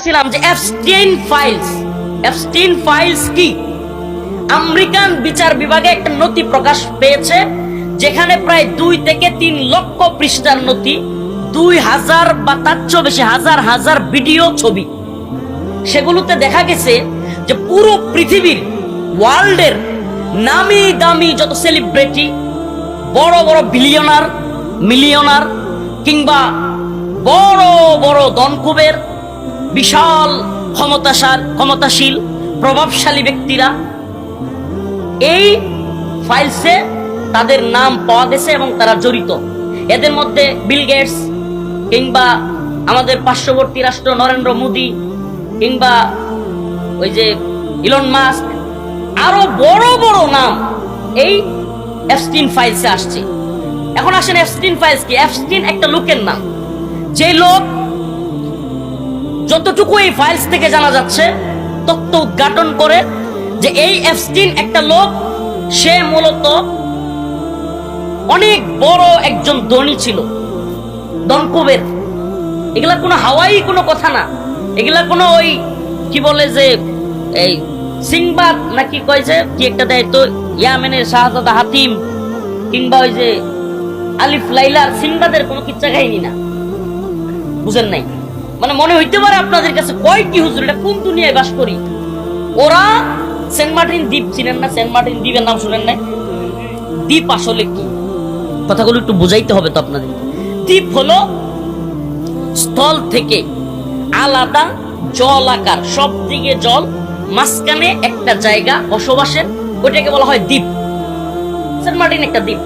বলতেছিলাম যে Epstein files কি? আমেরিকান বিচার বিভাগে একটা নথি প্রকাশ পেয়েছে, যেখানে প্রায় 2 থেকে 3 লক্ষ পৃষ্ঠার নথি, 2000 বা তার চেয়ে বেশি হাজার ভিডিও, ছবি। সেগুলোতে দেখা গেছে যে পুরো পৃথিবীর, ওয়ার্ল্ডের নামি দামি যত সেলিব্রিটি, বড় বড় বিলিয়নার, মিলিয়নার, কিংবা বড় বড় ধনকুবের, বিশাল ক্ষমতাশীল প্রভাবশালী ব্যক্তিরা, এই ফাইলসে তাদের নাম পাওয়া গেছে এবং তারা জড়িত। এদের মধ্যে বিল গেটস, কিংবা আমাদের পার্শ্ববর্তী রাষ্ট্র নরেন্দ্র মোদী, কিংবা ওই যে ইলন মাস্ক, আরো বড় বড় নাম এই এপস্টিন ফাইলসে আসছে। এখন আসেন, এপস্টিন ফাইলস কি? এপস্টিন একটা লোকের নাম, যে লোক, যতটুকু এই ফাইলস থেকে জানা যাচ্ছে, তথ্য উদ্ঘাটন করে যে এই এপস্টিন একটা লোক, সে মূলত অনেক বড় একজন ধনী ছিল, ধনকুবের। এগুলা কোনো হাওয়াই কোনো কথা না, এগুলা কোনো ওই কি বলে যে এই সিংবাদ নাকি কয় যে কি একটা দেয় তো, ইয়ামেনের শাহজাদা হাতিম, কিংবা ওই যে আলিফ লাইলার সিংবাদের কোনো কিচ্ছা কাহিনী না, বুঝেন নাই? মানে মনে হইতে পারে আপনাদের কাছে কয় কি হুজুর, এটা কোন দুনিয়ায় বাস করি। ওরা সেন্ট মার্টিন দ্বীপ চিনেন না? সেন্ট মার্টিন দ্বীপের নাম শুনেন নাই? দ্বীপ আসলে কি, কথাগুলো একটু বুঝাইতে হবে তো আপনাদের। দ্বীপ হলো স্থল থেকে আলাদা জল আকার, সব দিকে জল, মাঝখানে একটা জায়গা বসবাসের, ওইটাকে বলা হয় দ্বীপ। সেন্ট মার্টিন একটা দ্বীপ।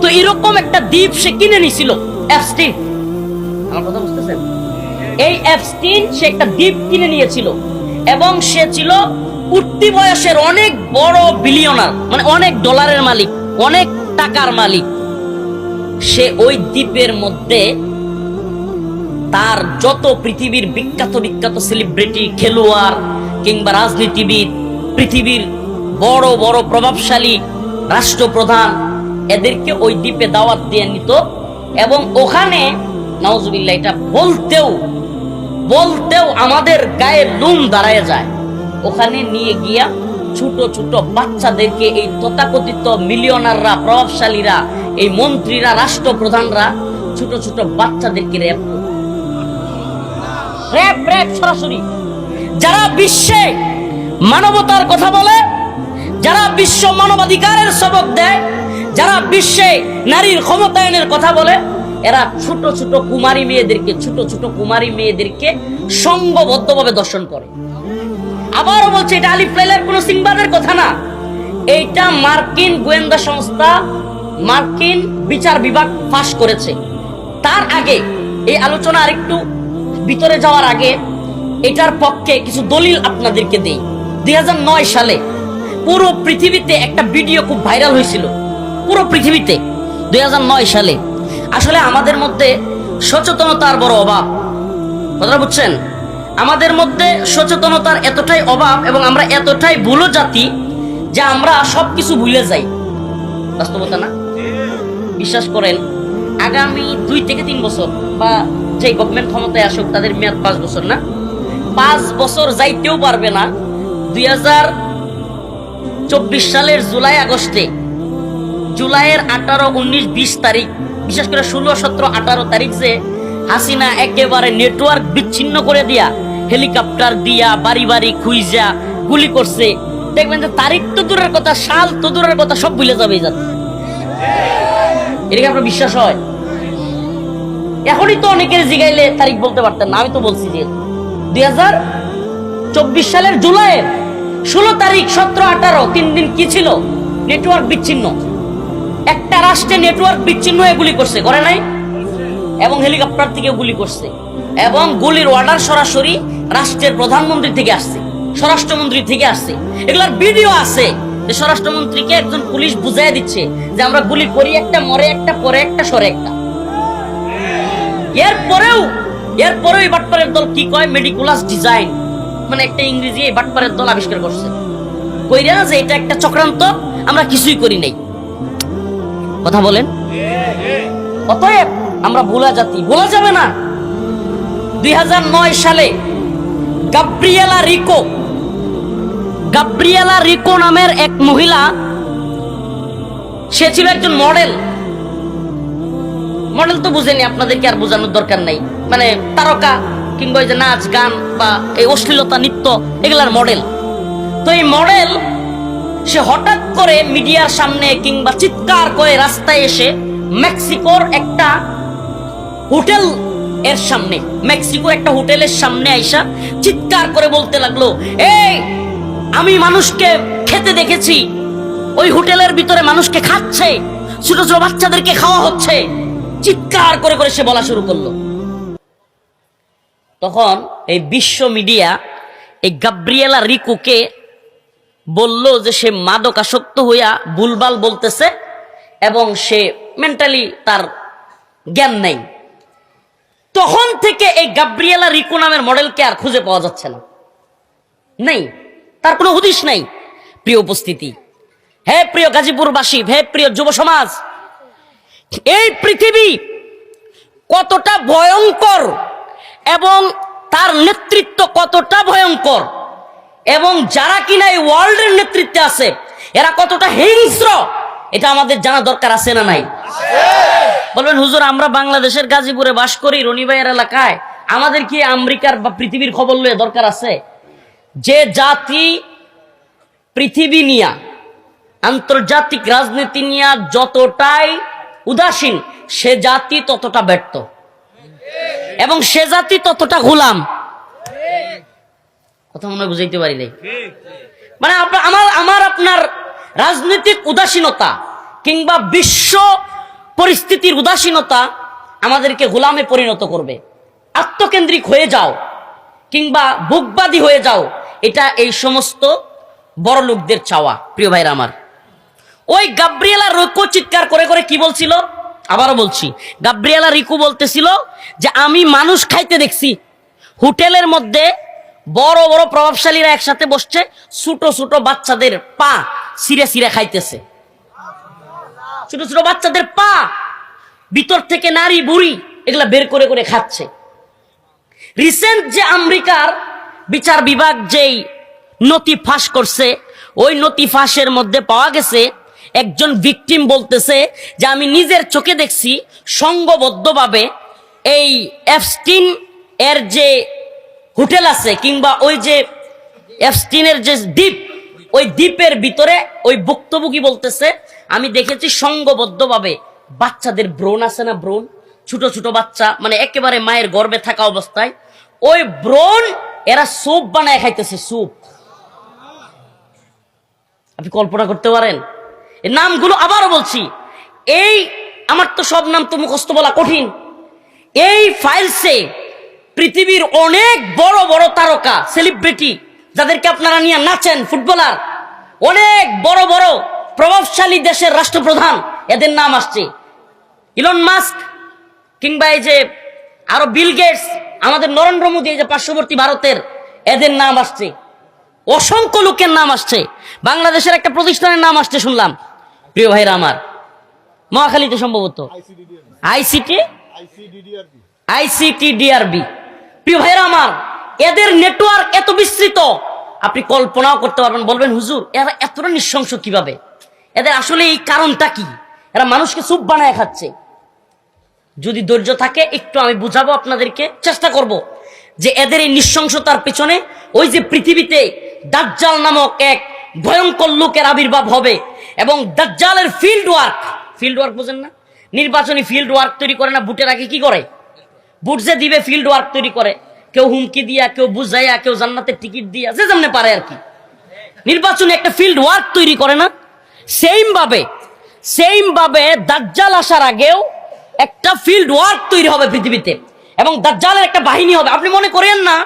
তো এরকম একটা দ্বীপ সে কিনে নিছিল এপস্টিন। আমার কথা বুঝতেছেন? এই এপস্টিন সে একটা দ্বীপ কিনে নিয়েছিল, এবং সে ছিল উঠতি বয়সের অনেক বড় বিলিয়নার, মানে অনেক ডলারের মালিক, অনেক টাকার মালিক। সে ওই দ্বীপের মধ্যে তার যত পৃথিবীর বিখ্যাত বিখ্যাত সেলিব্রিটি, খেলোয়াড়, কিংবা রাজনীতিবিদ, পৃথিবীর বড় বড় প্রভাবশালী রাষ্ট্রপ্রধান, এদেরকে ওই দ্বীপে দাওয়াত দিয়ে নিত। এবং ওখানে নাউজুবিল্লাহ, এটা বলতেও আমাদের গায়ে লুম দাঁড়ায় যায়। ওখানে নিয়ে গিয়া ছোট ছোট বাচ্চাদেরকে, এই তথাকথিত মিলিয়নাররা, প্রভাবশালীরা, এই মন্ত্রীরা, রাষ্ট্রপ্রধানরা ছোট ছোট বাচ্চাদেরকে র্যাপ সরাসরি। যারা বিশ্বে মানবতার কথা বলে, যারা বিশ্ব মানবাধিকারের সবক দেয়, যারা বিশ্বে নারীর ক্ষমতায়নের কথা বলে, এরা ছোট ছোট কুমারী মেয়েদেরকে সংঘবদ্ধভাবে দর্শন করে। আবারও বলছে, এটা আলিফ লাইলার কোন সিংবাদের কথা না, এইটা মার্কিন গোয়েন্দা সংস্থা, মার্কিন বিচার বিভাগ ফাঁস করেছে। তার আগে, এই আলোচনা আরেকটু ভিতরে যাওয়ার আগে, এটার পক্ষে কিছু দলিল আপনাদেরকে দেই। 2009 সালে পুরো পৃথিবীতে একটা ভিডিও খুব ভাইরাল হয়েছিল, পুরো পৃথিবীতে 2009 সালে। আসলে আমাদের মধ্যে সচেতনতার বড় অভাব, কথাটা বুঝছেন? আমাদের মধ্যে সচেতনতার এতটাই অভাব, এবং আমরা এতটাই ভুলো জাতি যে আমরা সবকিছু ভুলে যাই। বাস্তবতা না? বিশ্বাস করেন, আগামী 2 থেকে 3 বছর, বা যে গভর্নমেন্ট ক্ষমতায় আসুক, তাদের মেয়াদ 5 বছর না, 5 বছর যাইতেও পারবে না। 2024 সালের জুলাইয়ের 18, 19, 20 তারিখ, বিশেষ করে 16, 17, 18 তারিখ, যে হাসিনা একেবারে নেটওয়ার্ক বিচ্ছিন্ন করে দিয়া, হেলিকপ্টার দিয়া বাড়ি বাড়ি খুঁজা গুলি করছে, দেখবেন যে তারিখ তো দূরের কথা, সাল তো দূরের কথা, সব ভুলে যাবে। এটাকে আপনার বিশ্বাস হয়? এখনই তো অনেকের জিগাইলে তারিখ বলতে পারতেন না, আমি তো বলছি যে 2024 সালের জুলাইয়ের 16 তারিখ, 17, 18, 3 দিন কি ছিল? নেটওয়ার্ক বিচ্ছিন্ন। একটা রাষ্ট্রে নেটওয়ার্ক বিচ্ছিন্ন হয়ে গুলি করছে, করে নাই? এবং হেলিকপ্টার থেকে গুলি করছে, এবং গুলির অর্ডার সরাসরি রাষ্ট্রের প্রধানমন্ত্রী থেকে আসছে, স্বরাষ্ট্রমন্ত্রী থেকে আসছে। এগুলার ভিডিও আছে, যে স্বরাষ্ট্রমন্ত্রীকে একজন পুলিশ বুঝাই দিচ্ছে যে আমরা গুলি করি একটা, মরে একটা, পরে একটা, সরে একটা। এরপরেও এই বাটপারের দল কি কয়? মেডিকুলাস ডিজাইন, মানে একটা ইংরেজি এই বাটপারের দল আবিষ্কার করছে, কইরা যে এটা একটা চক্রান্ত, আমরা কিছুই করি নাই। কথা বলেন? অতএব আমরা ভোলা জাতি, ভোলা যাবে না। 2009 সালে গাব্রিয়েলা রিকো নামের এক মহিলা, সে ছিল একজন মডেল তো বুঝেনি, আপনাদেরকে আর বোঝানোর দরকার নাই, মানে তারকা কিংবা ওই যে নাচ গান বা এই অশ্লীলতা নৃত্য এগুলার মডেল। তো এই মডেল সে হঠাৎ করে মিডিয়ার সামনে কিংবা চিৎকার করে রাস্তায় এসে মেক্সিকোর একটা হোটেল এর সামনে, মেক্সিকোর একটা হোটেলের সামনে আইসা চিৎকার করে বলতে লাগলো, এই আমি মানুষকে খেতে দেখেছি, ওই হোটেলের ভিতরে মানুষকে খাচ্ছে, ছোট ছোট বাচ্চাদেরকে খাওয়া হচ্ছে। চিৎকার করে করে সে বলা শুরু করলো। তখন এই বিশ্ব মিডিয়া এই গাব্রিয়েলা রিকোকে বলল যে সে মাদকাসক্ত হইয়া ভুলভাল বলতেছে এবং সে মেন্টালি তার জ্ঞান নাই। তখন থেকে এই গাব্রিয়েলা রিকো নামের মডেলকে আর খুঁজে পাওয়া যাচ্ছে না, নেই, তার কোনো হুদিস নাই। প্রিয় উপস্থিতি, হে প্রিয় গাজীপুরবাসী, হে প্রিয় যুব সমাজ, এই পৃথিবী কতটা ভয়ঙ্কর এবং তার নেতৃত্ব কতটা ভয়ঙ্কর, এবং যারা কিনা এই ওয়ার্ল্ডের নেতৃত্বে আছে এরা কতটা হিংস্র, এটা আমাদের জানা দরকার আছে না নাই? বলবেন হুজুর আমরা বাংলাদেশের গাজীপুরে বাস করি, রনি ভাইয়ের এলাকায়, আমাদের কি আমেরিকার বা পৃথিবীর খবর লয়ে দরকার আছে? যে জাতি পৃথিবী নিয়া আন্তর্জাতিক রাজনীতি নিয়া যতটাই উদাসীন, সে জাতি ততটা ব্যর্থ এবং সে জাতি ততটা গোলাম। কথা মনে বুঝাইতে পারি নাই? মানে আমার আপনার রাজনৈতিক উদাসীনতা কিংবা বিশ্ব পরিস্থিতির উদাসীনতা আমাদেরকে গোলামে পরিণত করবে। আত্মকেন্দ্রিক হয়ে যাও কিংবা বুকবাদী হয়ে যাও, এটা এই সমস্ত বড় লোকদের চাওয়া। প্রিয় ভাইরা আমার, ওই গাব্রিয়েলা রিকো চিৎকার করে করে কি বলছিল? আবারও বলছি, গাব্রিয়েলা রিকো বলতেছিল যে আমি মানুষ খাইতে দেখছি, হোটেলের মধ্যে বড় বড় প্রভাবশালীরা একসাথে বসছে, ছোট ছোট বাচ্চাদের পা ছিঁড়ে ছিঁড়ে খাইতেছে, ছোট ছোট বাচ্চাদের পা ভিতর থেকে নারী বুড়ি এগুলা বের করে করে খাচ্ছে। রিসেন্ট যে আমেরিকার বিচার বিভাগ যেই নথি ফাঁস করছে, ওই নথি ফাঁসের মধ্যে পাওয়া গেছে একজন ভিকটিম বলতেছে যে আমি নিজের চোখে দেখছি সংঘবদ্ধভাবে এই এপস্টিন এর যে হোটেল আছে কিংবা ওই যে এপস্টিনের যে দ্বীপ, ওই দ্বীপের ভিতরে ওই ভুক্তভোগী বলতেছে আমি দেখেছি সংঘবদ্ধভাবে বাচ্চাদের ব্রণ আছে না, ব্রণ, ছোট ছোট বাচ্চা, মানে একেবারে মায়ের গর্ভে থাকা অবস্থায় ওই ব্রণ এরা স্যুপ বানায় খাইতেছে, স্যুপ। আপনি কল্পনা করতে পারেন? এই নামগুলো আবারও বলছি, এই আমার তো সব নাম তো মুখস্থ বলা কঠিন। এই ফাইলসে পৃথিবীর অনেক বড় বড় তারকা, সেলিব্রিটি, যাদেরকে আপনারা নিয়ে নাচেন, ফুটবলার, অনেক বড় বড় প্রভাবশালী দেশের রাষ্ট্রপ্রধান, এদের নাম আসছে। ইলন মাস্ক কিংবা এই যে আরো বিল গেটস, আমাদের নরেন্দ্র মোদী, এই যে পার্শ্ববর্তী ভারতের, এদের নাম আসছে। অসংখ্য লোকের নাম আসছে। বাংলাদেশের একটা প্রতিষ্ঠানের নাম আসছে শুনলাম। প্রিয় ভাইরা আমার, মহাখালীতে সম্ভবত আইসিটিডিআরবি। প্রিয় ভাইরা আমার, এদের নেটওয়ার্ক এত বিস্তৃত আপনি কল্পনাও করতে পারবেন। বলবেন হুজুর এরা এতটা নৃশংস কিভাবে? এদের আসলে এই কারণটা কি? এরা মানুষকে স্যুপ বানায় খাচ্ছে। যদি ধৈর্য থাকে একটু আমি বুঝাবো আপনাদেরকে, চেষ্টা করব যে এদের এই নৃশংসতার পেছনে ওই যে পৃথিবীতে দাজ্জাল নামক এক ভয়ঙ্কর লোকের আবির্ভাব হবে এবং দাজ্জালের ফিল্ড ওয়ার্ক বোঝেন না? নির্বাচনী ফিল্ড ওয়ার্ক তৈরি করে না, বুটের আগে কি করে? বুট যে দিবে ফিল্ড ওয়ার্ক তৈরি করে, কেউ হুমকি দিয়া, কেউ বুঝাইয়া, কেউ জান্নাতের টিকিট দিয়া, যে যেমনে পারে আর কি। নির্বাচনী একটা ফিল্ড ওয়ার্ক তৈরি করে না? সেইম ভাবে দাজ্জাল আসার আগেও একটা ফিল্ড ওয়ার্ক তৈরি হবে পৃথিবীতে এবং দাজ্জালের একটা বাহিনী হবে। আপনি মনে করেন না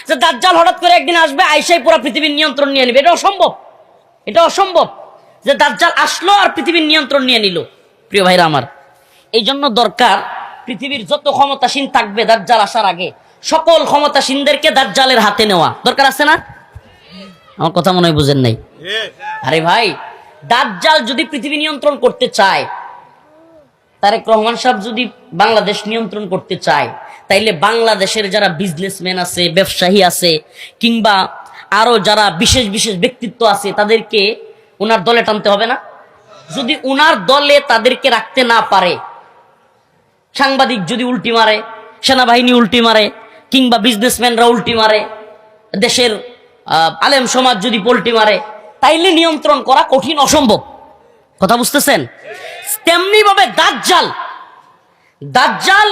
যে দাজ্জাল হঠাৎ করে একদিন আসবে, আইসাই পুরো পৃথিবীর নিয়ন্ত্রণ নিয়ে নেবে। এটা অসম্ভব যে দাজ্জাল আসলো আর পৃথিবীর নিয়ন্ত্রণ নিয়ে নিল। প্রিয় ভাইরা আমার, এই জন্য দরকার পৃথিবীর যত ক্ষমতাসীন থাকবে দাজ্জাল আসার আগে সকল ক্ষমতাসীনদেরকে দাজ্জালের হাতে নেওয়া দরকার আছে না? আমার কথা মনে হয় বুঝেন নাই। আরে ভাই, দাজ্জাল যদি পৃথিবী নিয়ন্ত্রণ করতে চায়, তারেক রহমান সাহেব যদি বাংলাদেশ নিয়ন্ত্রণ করতে চায়, তাইলে বাংলাদেশের যারা বিজনেসম্যান আছে, ব্যবসায়ী আছে, কিংবা আরো যারা বিশেষ বিশেষ ব্যক্তিত্ব আছে, তাদেরকে উনার দলে টানতে হবে না? যদি উনার দলে তাদেরকে রাখতে না পারে, সাংবাদিক যদি উল্টি মারে, সেনাবাহিনী উল্টি মারে, কিংবা বিজনেসম্যানরা উল্টি মারে, দেশের আলেম সমাজ যদি পল্টি মারে, তাইলে নিয়ন্ত্রণ করা কঠিন, অসম্ভব। কথা বুঝতেছেন? তেমনি ভাবে দাজ্জাল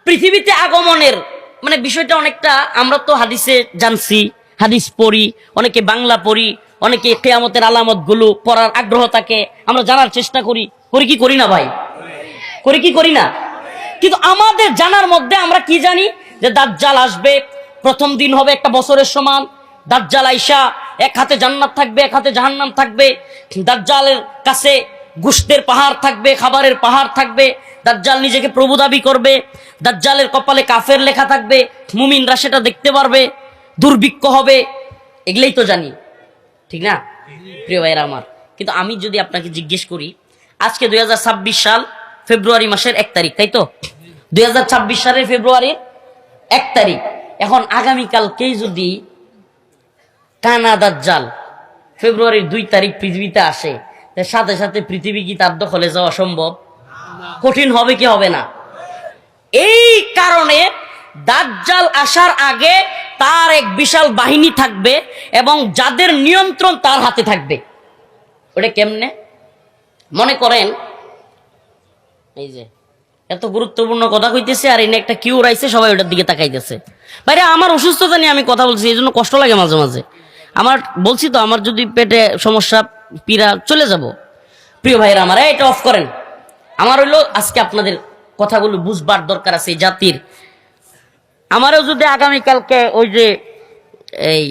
পৃথিবীতে আগমনের মানে বিষয়টা অনেকটা আমরা তো হাদিসে জানছি, হাদিস পড়ি, অনেকে বাংলা পড়ি, অনেকে কিয়ামতের আলামত গুলো পড়ার আগ্রহ থাকে, আমরা জানার চেষ্টা করি কি করি না ভাই? করি না? কিন্তু আমাদের জানার মধ্যে আমরা কি জানি? যে দাজ্জাল আসবে, প্রথম দিন হবে একটা বছরের সমান। দাজ্জাল আইসা এক হাতে জান্নাত থাকবে, এক হাতে জাহান্নাম থাকবে। দাজ্জালের কাছে গোশতের পাহাড় থাকবে, খাবারের পাহাড় থাকবে। দাজ্জাল নিজেকে প্রভু দাবি করবে। দাজ্জালের কপালে কাফের লেখা থাকবে, মুমিনরা সেটা দেখতে পারবে। দুর্ভিক্ষ হবে, এগুলোই তো জানি, ঠিক না প্রিয় ভাইয়েরা আমার? কিন্তু আমি যদি আপনাকে জিজ্ঞেস করি, আজকে 2026 সাল ফেব্রুয়ারি মাসের 1 তারিখ, তাই তো? 2026 সালের ফেব্রুয়ারির 1 তারিখ। এখন আগামীকালকেই যদি কানা দাজ্জাল ফেব্রুয়ারির 2 তারিখ পৃথিবীতে আসে, তার সাথে সাথে পৃথিবী কি তার দখলে যাওয়া সম্ভব? কঠিন হবে কি হবে না? এই কারণে দাজ্জাল আসার আগে তার এক বিশাল বাহিনী থাকবে এবং যাদের নিয়ন্ত্রণ তার হাতে থাকবে। ওটা কেমনে? মনে করেন, এই যে এত গুরুত্বপূর্ণ কথা কইতেছে আর এনে একটা কিউ রাইছে, সবাই ওটার দিকে তাকাইতেছে। বাইরে আমার অসুস্থতা নিয়ে আমি কথা বলছি, এই জন্য কষ্ট লাগে মাঝে মাঝে। আমার বলছি তো, আমার যদি পেটে সমস্যা, পীড়া, চলে যাব। প্রিয় ভাইরা আমার, এটা অফ করেন। আমার হইলো আজকে আপনাদের কথাগুলো বুঝবার দরকার আছে এই জাতির। আমারও যদি আগামীকালকে ওই যে এই